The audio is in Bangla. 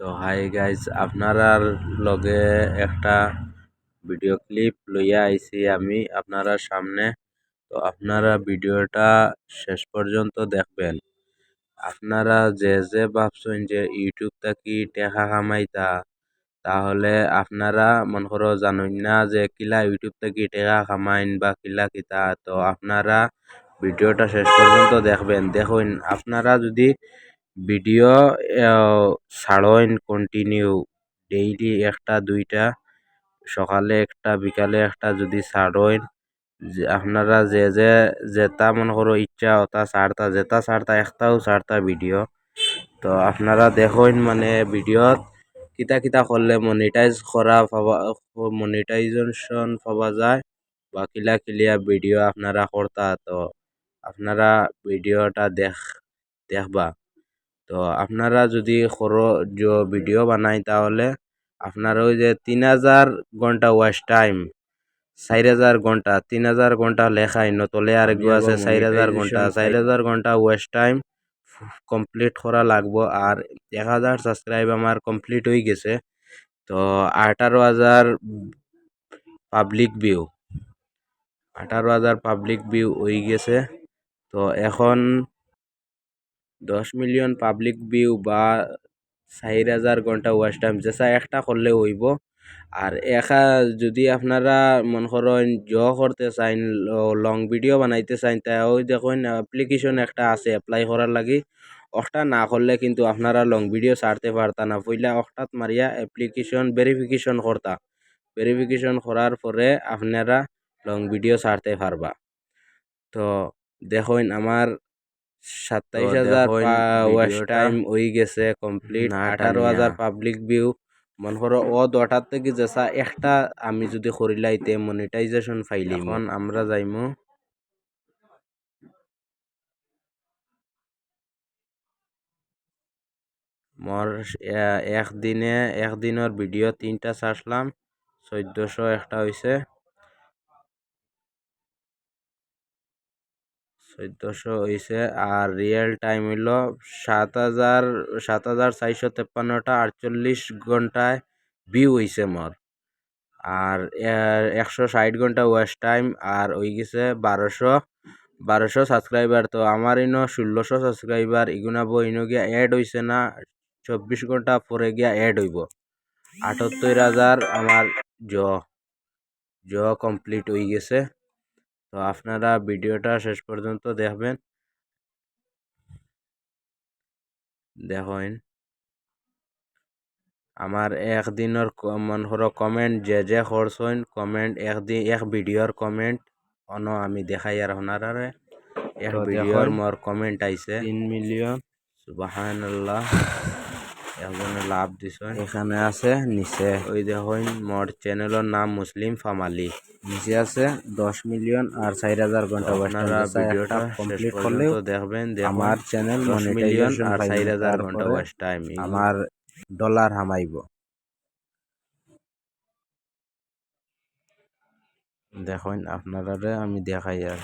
তো হাই গাইজ আপনারার লগে একটা ভিডিও ক্লিপ লইয়া আইছি আমি আপনারা সামনে। তো আপনারা ভিডিওটা শেষ পর্যন্ত দেখবেন। আপনারা যে যে ভাবছেন যে ইউটিউব থাকি টেকা কামাইতা, তাহলে আপনারা মনে করো জানেন না যে কিলা ইউটিউব থেকে টেকা কামাইন বা কিলা কিতা। তো আপনারা ভিডিওটা শেষ পর্যন্ত দেখবেন। দেখুন আপনারা যদি ভিডিও ছাড়েন কন্টিনিউ ডেইলি একটা দুইটা, সকালে একটা বিকালে একটা যদি ছাড়েন, যে আপনারা যে যে যেটা মনে করো ইচ্ছা ওটা ছাড়তা, যেটা ছাড়তা একটাও ছাড়তা ভিডিও। তো আপনারা দেখুন মানে ভিডিও কিতা কিতা করলে মনিটাইজ করা পাবা, মনিটাইজেশন পাওয়া যায় বা কিলা কিলিয়া ভিডিও আপনারা করতা। তো আপনারা ভিডিওটা দেখবা। তো আপনারা যদি ভিডিও বানাই, তাহলে আপনারা ওই যে 3000 ঘন্টা ওয়াচ টাইম, 4000 ঘন্টা, 3000 ঘন্টা লেখাই নতলে আর গো আছে 4000 ঘন্টা, 4000 ঘন্টা ওয়াচ টাইম কমপ্লিট করা লাগবো। আর 1000 সাবস্ক্রাইব আমার কমপ্লিট হয়ে গেছে। তো 18,000 পাবলিক ভিউ, 18,000 পাবলিক ভিউ হয়ে গেছে। তো এখন 10 মিলিয়ন পাবলিক ভিউ বা 4000 ঘন্টা ওয়াচ টাইম যেসা একটা করলে হইব। আর যদি আপনারা মনে করেন করতে চাইন, লং ভিডিও বানাইতে চাইন, তা ওই দেখুন অ্যাপ্লিকেশন একটা আছে অ্যাপ্লাই করার লাগি। ওটা না করলে কিন্তু আপনারা লং ভিডিও ছাড়তে পারতা না। পইলা ওটাত মারিয়া অ্যাপ্লিকেশন ভেরিফিকেশন করতা, ভেরিফিকেশন করার পরে আপনারা লং ভিডিও ছাড়তে পারবা। তো দেখুন আমার 27,000 ওয়াচ টাইম হয়ে গেছে কমপ্লিট, 18,000 পাবলিক ভিউ। মনে করো ও দটার থেকে যেসা একটা আমি যদি করিলাইতে মনিটাইজেশন ফাইলি। এখন আমরা যাইমু মোর একদিনের ভিডিও 3টা ছাড়লাম, 1400 একটা হয়েছে, 1400 হয়েছে। আর রিয়েল টাইম হইল 7,453টা, 48 ঘন্টায় ভিউ হয়েছে মোর। আর 160 ঘন্টা ওয়াচ টাইম, আর ওই গেছে 1200 সাবস্ক্রাইবার। তো আমার ইনো 1600 সাবস্ক্রাইবার, ইগুনা বই ইনো গিয়া অ্যাড হইছে না, 24 ঘন্টা পরে গিয়া অ্যাড হইব। 78,000 আমার জ কমপ্লিট হয়ে গেছে। তো আপনারা ভিডিওটা শেষ পর্যন্ত দেখবেন। দেখেন আমার একদিনের মনে করো কমেন্ট যে করছেন, কমেন্ট এক ভিডিওর কমেন্ট আমি দেখাই আর আপনারারে। এক ভিডিওর মোর কমেন্ট আইছে 3 মিলিয়ন। সুবহানাল্লাহ, একজনে লাভ দিছেন। এখানে আছে নিচে ওই দেখুন মোর চ্যানেলের নাম মুসলিম ফামালি, নিচে আছে 10 মিলিয়ন আর 4000 ঘন্টা। আপনারা ভিডিওটা কমপ্লিট করলে দেখবেন আমার চ্যানেল 10 মিলিয়ন আর 4000 ঘন্টা ওয়াচ টাইম, আমার ডলার হামাইব। দেখুন আপনারা আমি দেখাই আর